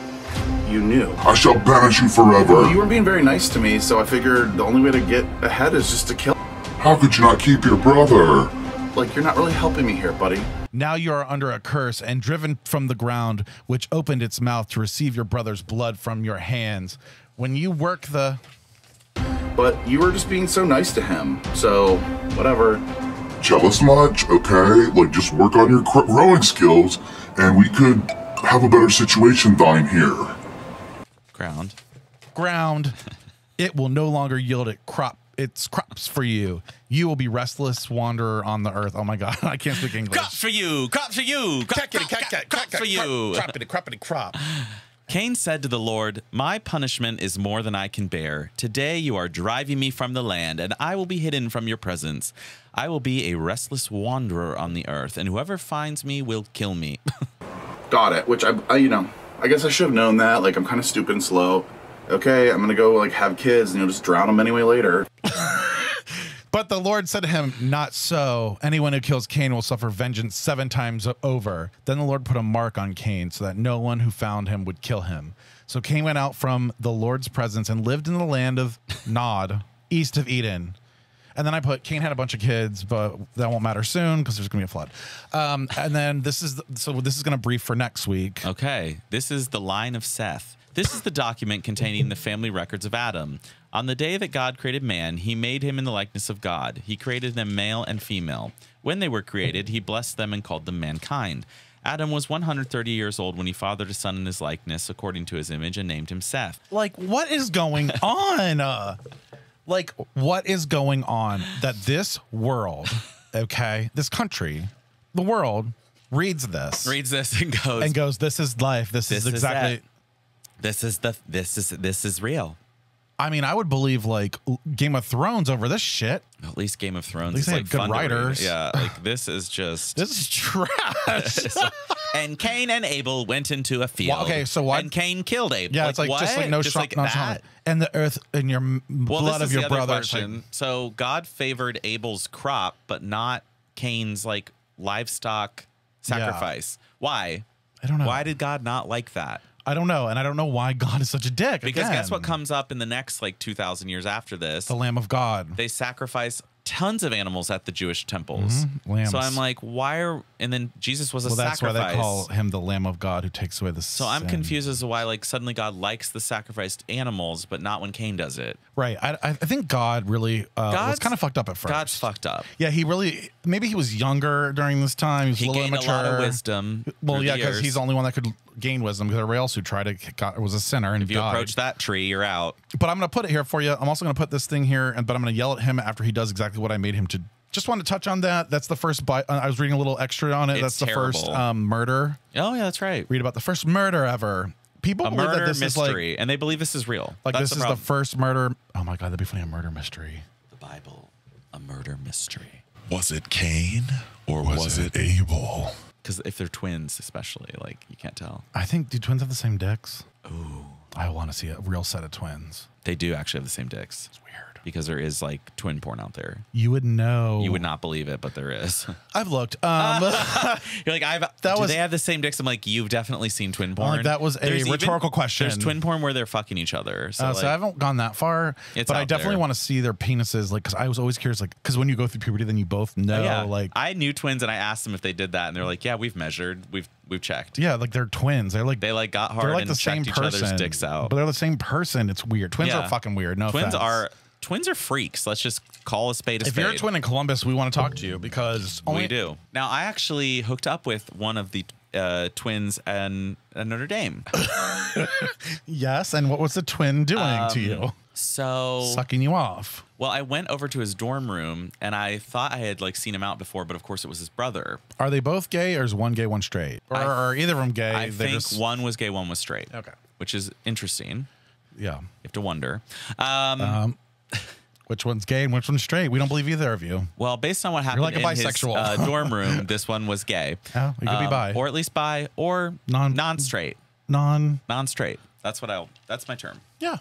You knew. I shall banish you forever. Well, you were being very nice to me, so I figured the only way to get ahead is just to kill. How could you not keep your brother? Like, you're not really helping me here, buddy. "Now you are under a curse and driven from the ground, which opened its mouth to receive your brother's blood from your hands. When you work the..." But you were just being so nice to him, so whatever. Jealous much? Okay, like just work on your rowing skills and we could have a better situation thine here. Ground. It will no longer yield its crops for you. You will be restless wanderer on the earth. Oh my God, I can't speak English. Crops for you, crops for you, crops for you. Crop. Cain said to the Lord, "My punishment is more than I can bear. Today you are driving me from the land, and I will be hidden from your presence. I will be a restless wanderer on the earth, and whoever finds me will kill me." Got it, which I guess I should have known that. Like, I'm kind of stupid and slow. Okay, I'm gonna go like have kids and you'll just drown them anyway later. But the Lord said to him, "Not so. Anyone who kills Cain will suffer vengeance 7 times over." Then the Lord put a mark on Cain so that no one who found him would kill him. So Cain went out from the Lord's presence and lived in the land of Nod, east of Eden. And then I put Cain had a bunch of kids, but that won't matter soon because there's gonna be a flood. And then this is gonna brief for next week. Okay, this is the line of Seth. This is the document containing the family records of Adam. On the day that God created man, he made him in the likeness of God. He created them male and female. When they were created, he blessed them and called them mankind. Adam was 130 years old when he fathered a son in his likeness, according to his image, and named him Seth. Like, what is going on? Like, what is going on that this world, okay, this country, the world, reads this and goes, "This is life. This is exactly... This is real." I mean, I would believe like Game of Thrones over this shit. At least Game of Thrones is like good writers. Yeah, like this is trash. And Cain and Abel went into a field. Well, okay, so what? And Cain killed Abel. Yeah, it's like what? just like no just like no that. And the earth and your blood of your brother. Like, so God favored Abel's crop, but not Cain's like livestock sacrifice. Yeah. Why? I don't know. Why did God not like that? I don't know, and I don't know why God is such a dick. Because guess what comes up in the next like 2,000 years after this? The Lamb of God. They sacrifice tons of animals at the Jewish temples. Lambs. So I'm like, why are... And then Jesus was a sacrifice. That's why they call him the Lamb of God who takes away the sin. So I'm confused as to why like suddenly God likes the sacrificed animals, but not when Cain does it. Right. I think God really was kind of fucked up at first. God's fucked up. Yeah, he really... Maybe he was younger during this time. He was a little immature. He gained a lot of wisdom. Well, yeah, because he's the only one that could gain wisdom, because everybody else who tried it was a sinner and if you died. Approach that tree, you're out. But I'm going to put it here for you. I'm also going to put this thing here, but I'm going to yell at him after he does exactly what I made him to. Just want to touch on that. That's the first I was reading a little extra on it. That's terrible. The first murder. Oh yeah, that's right. Read about the first murder ever. People believe that this mystery, is like, and they believe this is real. Like this is the first murder. Oh my God, that'd be funny. A murder mystery. The Bible, a murder mystery. Was it Cain or was it Abel? Because if they're twins, especially, like you can't tell. I think, do twins have the same dicks? Ooh. I want to see a real set of twins. They do actually have the same dicks. It's weird. because there is like twin porn out there. You would know. You would not believe it, but there is. I've looked. You're like, do they have the same dicks? I'm like, you've definitely seen twin porn. Like, that was a rhetorical question. There's twin porn where they're fucking each other. So, so I haven't gone that far, but I definitely want to see their penises. Like, because I was always curious, like, because when you go through puberty, then you both know. Like, I knew twins, and I asked them if they did that, and they're like, yeah, we've measured, we've checked. Yeah, like they're twins. They got hard. They're like and the same checked person, each other's dicks out. But they're the same person. It's weird. Twins are fucking weird. No twins offense. Twins are freaks. Let's just call a spade a spade. If you're a twin in Columbus, we want to talk to you because we do. Now, I actually hooked up with one of the twins and Notre Dame. Yes, and what was the twin doing to you? So sucking you off. Well, I went over to his dorm room, and I thought I had like seen him out before, but of course it was his brother. Are they both gay, or is one gay, one straight, or are either of them gay? I think one was gay, one was straight. Okay, which is interesting. Yeah, you have to wonder. Which one's gay and which one's straight? We don't believe either of you. Well, based on what happened like a bisexual. in his dorm room, this one was gay. Oh, you could be bi, or at least bi, or non-straight. Non-straight. That's my term. Yeah,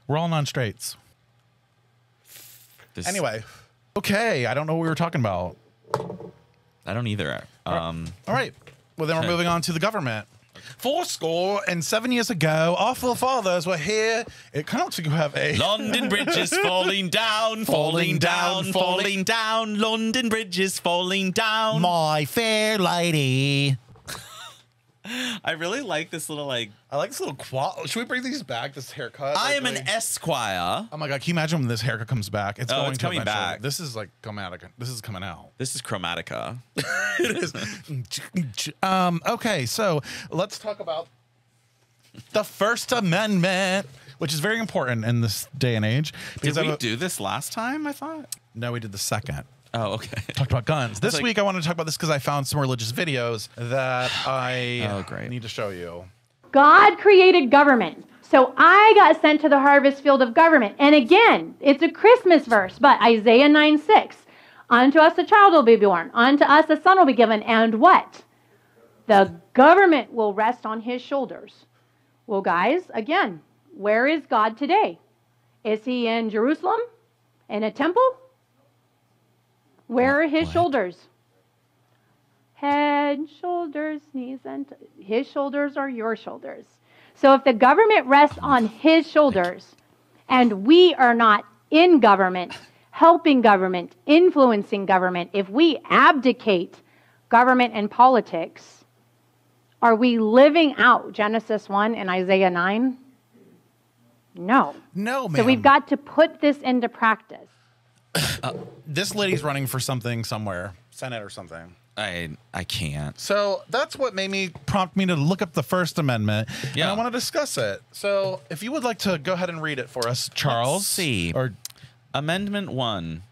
we're all non-straights. Anyway, okay. I don't know what we were talking about. I don't either. All right. Well, then we're moving on to the government. 407 years ago, our forefathers were here. It kind of looks like you have a London Bridge is falling down, falling down, falling down. London Bridge is falling down. My fair lady. I really like this little I like this little Should we bring these back? This haircut. I am an esquire. Oh my god! Can you imagine when this haircut comes back? It's coming back. This is like chromatica. This is coming out. This is chromatica. It is. Okay, so let's talk about the First Amendment, which is very important in this day and age. Did we do this last time? I thought. No, we did the second. Oh, okay. Talked about guns. This week I wanted to talk about this because I found some religious videos that I need to show you. God created government. So I got sent to the harvest field of government. And again, it's a Christmas verse, but Isaiah 9:6. Unto us a child will be born. Unto us a son will be given. And what? The government will rest on his shoulders. Well, guys, again, where is God today? Is he in Jerusalem? In a temple? Where are his shoulders? Head, shoulders, knees, and his shoulders are your shoulders. So if the government rests on his shoulders and we are not in government, helping government, influencing government, if we abdicate government and politics, are we living out Genesis 1 and Isaiah 9? No. No, ma'am. So we've got to put this into practice. This lady's running for something somewhere, Senate or something. I can't. So that's what made me prompt me to look up the First Amendment. Yeah. And I want to discuss it. So if you would like to go ahead and read it for us, Charles. Let's see. Or Amendment 1.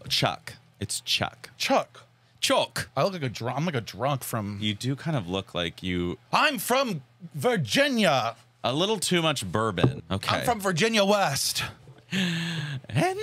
Chuck. It's Chuck. Chuck. Chuck. I look like a drunk. I'm like a drunk from. You do kind of look like you. I'm from Virginia. A little too much bourbon. Okay. I'm from Virginia West. And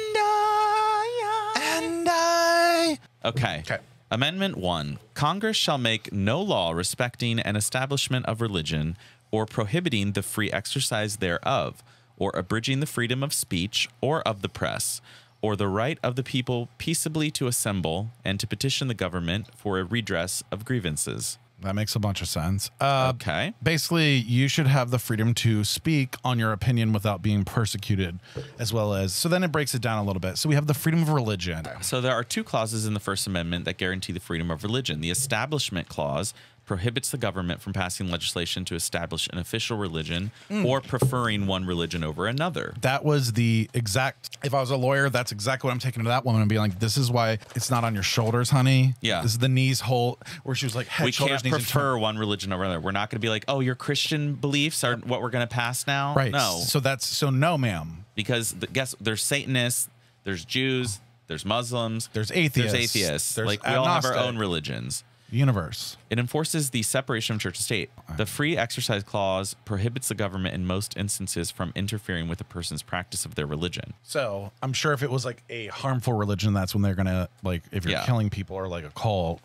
I. Okay. Amendment 1. Congress shall make no law respecting an establishment of religion or prohibiting the free exercise thereof, or abridging the freedom of speech or of the press, or the right of the people peaceably to assemble and to petition the government for a redress of grievances. That makes a bunch of sense. Okay. Basically, you should have the freedom to speak on your opinion without being persecuted, as well as. So then it breaks it down a little bit. So we have the freedom of religion. So there are two clauses in the First Amendment that guarantee the freedom of religion. The Establishment Clause prohibits the government from passing legislation to establish an official religion or preferring one religion over another. That was the exact, if I was a lawyer, that's exactly what I'm taking to that woman and being like, this is why it's not on your shoulders, honey. Yeah. This is the knees hold, where she was like, head, we shoulders, can't knees, prefer one religion over another. We're not going to be like, oh, your Christian beliefs are what we're going to pass now. Right. No. So no, ma'am. Because guess there's Satanists, there's Jews, there's Muslims, there's atheists, there's like we all have our own religions. Universe. It enforces the separation of church and state. The Free Exercise Clause prohibits the government in most instances from interfering with a person's practice of their religion. So I'm sure if it was like a harmful religion, that's when they're gonna like if you're killing people or like a cult,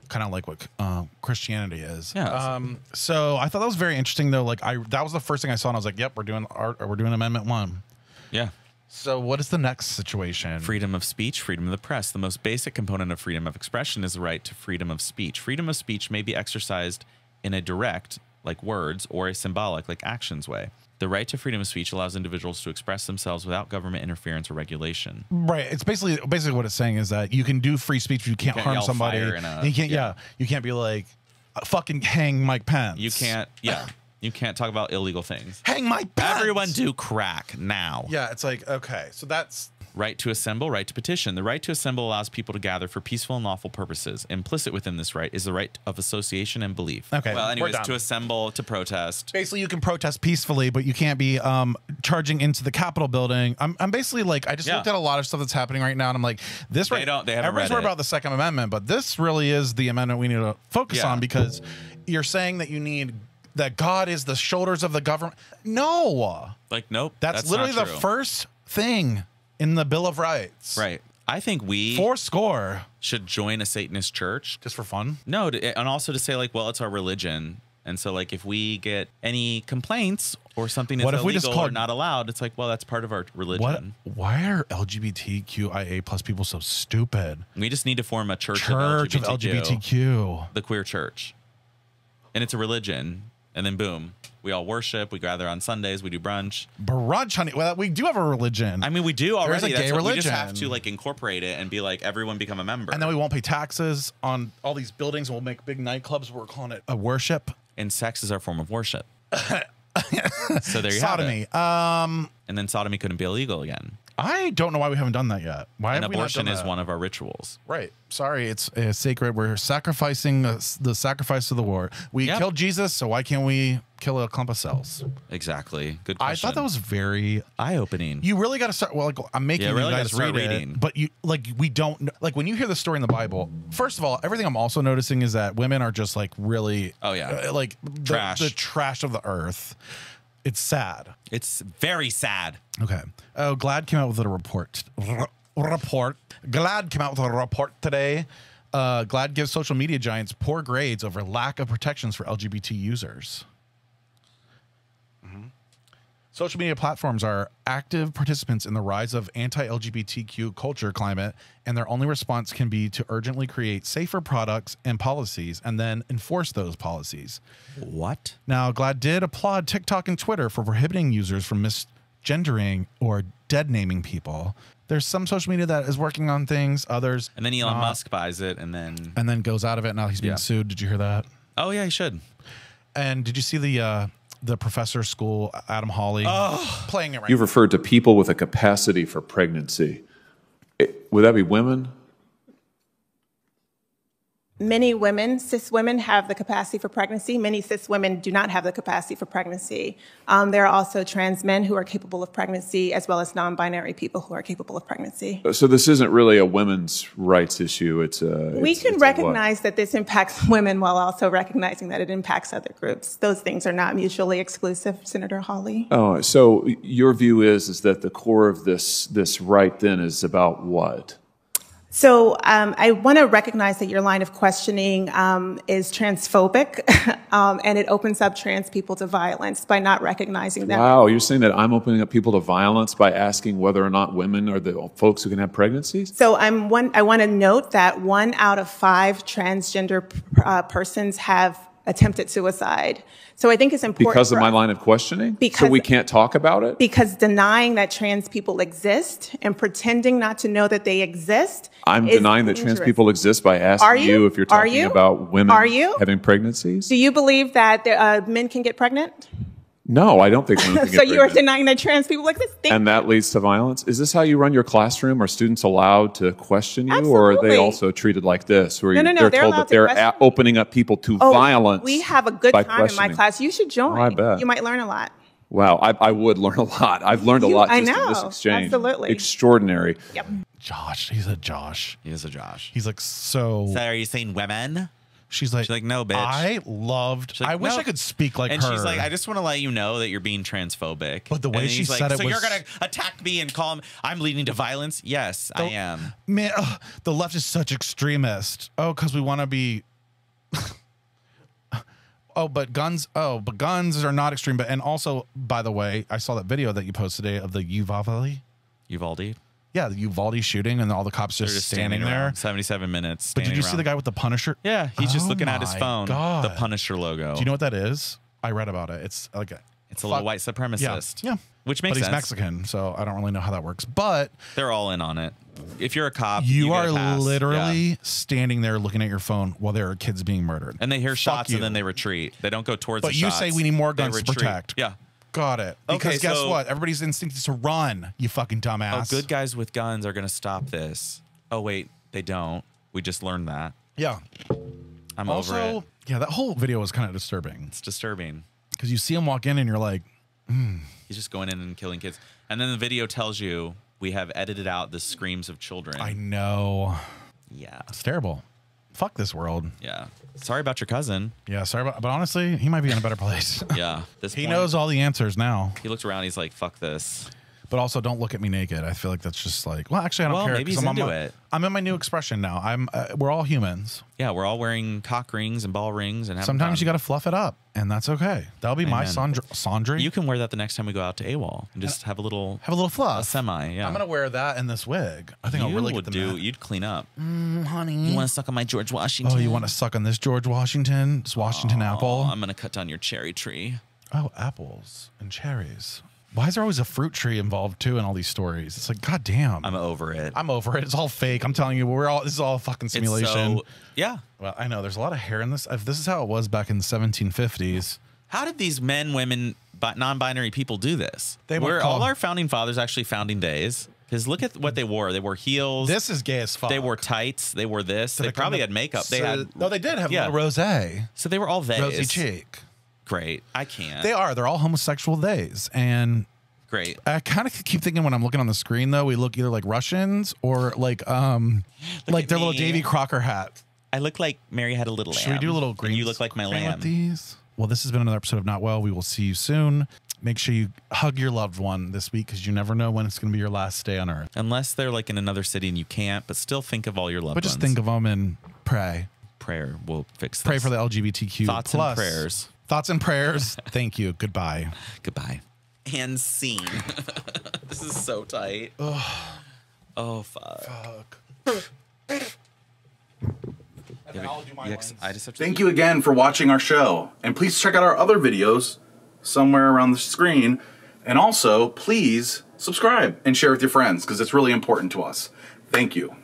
kind of like what Christianity is. Yeah. So I thought that was very interesting though. Like that was the first thing I saw, and I was like, "Yep, we're doing Amendment 1." Yeah. So what is the next situation? Freedom of speech, freedom of the press. The most basic component of freedom of expression is the right to freedom of speech. Freedom of speech may be exercised in a direct, like words, or a symbolic, like actions way. The right to freedom of speech allows individuals to express themselves without government interference or regulation. Right. It's basically what it's saying is that you can do free speech, but you can't harm somebody. You can't. You can't be like, fucking hang Mike Pence. You can't. Yeah. You can't talk about illegal things. Hang Mike Pence. Everyone do crack now. Yeah. It's like, okay, so that's. Right to assemble, right to petition. The right to assemble allows people to gather for peaceful and lawful purposes. Implicit within this right is the right of association and belief. Okay. Well, anyways, to assemble, to protest. Basically, you can protest peacefully, but you can't be charging into the Capitol building. I'm basically like, I just looked at a lot of stuff that's happening right now, and I'm like, this right. Everybody's worried about the Second Amendment, but this really is the amendment we need to focus on, because you're saying that you need that God is the shoulders of the government. No. Like, nope. That's literally the first thing in the Bill of Rights. Right. I think we should join a Satanist church. Just for fun? No, and also to say like, well, it's our religion. And so like if we get any complaints or something that's illegal or not allowed, it's like, well, that's part of our religion. Why are LGBTQIA plus people so stupid? We just need to form a church of LGBTQ. The queer church. And it's a religion. And then boom, we all worship. We gather on Sundays. We do brunch. Brunch, honey. Well, we do have a religion. I mean, we do already. There's a gay religion. We just have to like incorporate it and be like, everyone become a member. And then we won't pay taxes on all these buildings. And we'll make big nightclubs. We're calling it a worship. And sex is our form of worship. So there you sodomy. have it. And then sodomy couldn't be illegal again. I don't know why we haven't done that yet. Why and have abortion we not done is that? one of our rituals. Right. Sorry, it's sacred. We're sacrificing the sacrifice of the war. We killed Jesus, so why can't we kill a clump of cells? Exactly. Good question. I thought that was very eye-opening. You really got to start. Well, like, I'm making really you guys read reading. But you we don't like when you hear the story in the Bible. First of all, everything I'm also noticing is that women are just like really like trash. The trash of the earth. It's sad. It's very sad. Okay. Oh, GLAAD came out with a report. GLAAD came out with a report today. GLAAD gives social media giants poor grades over lack of protections for LGBT users. Social media platforms are active participants in the rise of anti-LGBTQ culture climate, and their only response can be to urgently create safer products and policies and then enforce those policies. What? Now, GLAAD did applaud TikTok and Twitter for prohibiting users from misgendering or dead naming people. There's some social media that is working on things, others. And then Elon Musk buys it and then goes out of it. Now he's being sued. Did you hear that? Oh, yeah, he should. And did you see the professor school, Adam Hawley, playing it right You've referred to people with a capacity for pregnancy. Would that be women? Many women, cis women, have the capacity for pregnancy. Many cis women do not have the capacity for pregnancy. There are also trans men who are capable of pregnancy, as well as non-binary people who are capable of pregnancy. So this isn't really a women's rights issue. We can recognize that this impacts women while also recognizing that it impacts other groups. Those things are not mutually exclusive, Senator Hawley. Oh, so your view is that the core of this right then is about what? So I want to recognize that your line of questioning is transphobic, and it opens up trans people to violence by not recognizing them. Wow, you're saying that I'm opening up people to violence by asking whether or not women are the folks who can have pregnancies? So I want to note that 1 out of 5 transgender persons have attempted suicide. So I think it's important because of my line of questioning? Because, so we can't talk about it? Because denying that trans people exist and pretending not to know that they exist I'm is denying that trans people exist by asking you if you're talking about women having pregnancies? Do you believe that men can get pregnant? No, I don't think women can get So pregnant. you are denying that trans people exist? And that leads to violence? Is this how you run your classroom? Are students allowed to question you? Absolutely. Or are they also treated like this? Where No, they're told that they're opening up people to violence? We have a good by time in my questioning. class. You should join. Oh, I bet. You might learn a lot. Wow, I would learn a lot. I've learned a lot just I in this know. exchange. Absolutely. Extraordinary. Yep. Josh. He's a Josh. He is a Josh. He's like so. So are you saying women? She's like, no, bitch. I loved. I wish I could speak like and her. she's like, I just want to let you know that you're being transphobic. But the way she said it so was. you're gonna attack me and call him? I'm leading to violence. Yes, I am. Man, the left is such extremist. Oh, because we want to be. But guns are not extreme. But and also, by the way, I saw that video that you posted today of the Uvalde. Uvalde. Yeah, the Uvalde shooting, and all the cops just standing there. Around, 77 minutes. But did you around. see the guy with the Punisher? Yeah, he's just looking at his my phone. God. The Punisher logo. Do you know what that is? I read about it. It's like it's a little white supremacist. Yeah. Which makes sense. sense. He's Mexican, so I don't really know how that works. But they're all in on it. If you're a cop, you get are a pass. literally standing there looking at your phone while there are kids being murdered. And they hear shots you. and then they retreat. They don't go towards the But you shots. say we need more guns They to retreat. protect. Yeah. Got it. Because Okay, guess so- what? Everybody's instinct is to run, you fucking dumbass. Oh, good guys with guns are going to stop this. Oh, wait, they don't. We just learned that. Yeah. I'm also, over it. yeah, that whole video was kind of disturbing. It's disturbing. Because you see him walk in and you're like, He's just going in and killing kids. And then the video tells you we have edited out the screams of children. I know. Yeah. It's terrible. Fuck this world. Yeah. Sorry about your cousin. Yeah, sorry about, but honestly, he might be in a better place. Yeah. He knows all the answers now. He looked around. He's like, fuck this. But also, don't look at me naked. I feel like that's just like, well, actually, I don't Well, care. maybe 'cause he's I'm into on it. I'm in my new expression now. We're all humans. Yeah, we're all wearing cock rings and ball rings. And Sometimes you got to fluff it up, and that's okay. That'll be my Sandra. You can wear that the next time we go out to AWOL and just have a little fluff. A semi, yeah. I'm gonna wear that in this wig. I think I'll really get the You'd clean up. Honey. You want to suck on my George Washington? Oh, you want to suck on this George Washington? This Washington apple? I'm gonna cut down your cherry tree. Oh, apples and cherries. Why is there always a fruit tree involved too in all these stories? It's like, God damn. I'm over it. I'm over it. It's all fake. I'm telling you, this is all fucking simulation. Yeah. Well, I know there's a lot of hair in this. If this is how it was back in the 1750s. How did these men, women, non-binary people do this? All our founding fathers actually founding days. Because look at what they wore. They wore heels. This is gay as fuck. They wore tights. They wore this. So they probably had makeup. They did have a little rosé. So they were all theys. Rosy cheek. Great. I can't. They are. They're all homosexual theys. And great. I kind of keep thinking when I'm looking on the screen, though, we look either like Russians or like their little Davy Crocker hat. I look like Mary had a little lamb. Should we do a little green? And you look like my lamb. With these? Well, this has been another episode of Not Well. We will see you soon. Make sure you hug your loved one this week because you never know when it's going to be your last day on Earth. Unless they're like in another city and you can't, but still think of all your loved ones. But just think of them and pray. Prayer will fix this. Pray for the LGBTQ+. Thoughts and prayers. Thoughts and prayers. Thank you. Goodbye. Goodbye. And scene. This is so tight. Oh, fuck. Thank you again for watching our show. And please check out our other videos somewhere around the screen. And also, please subscribe and share with your friends because it's really important to us. Thank you.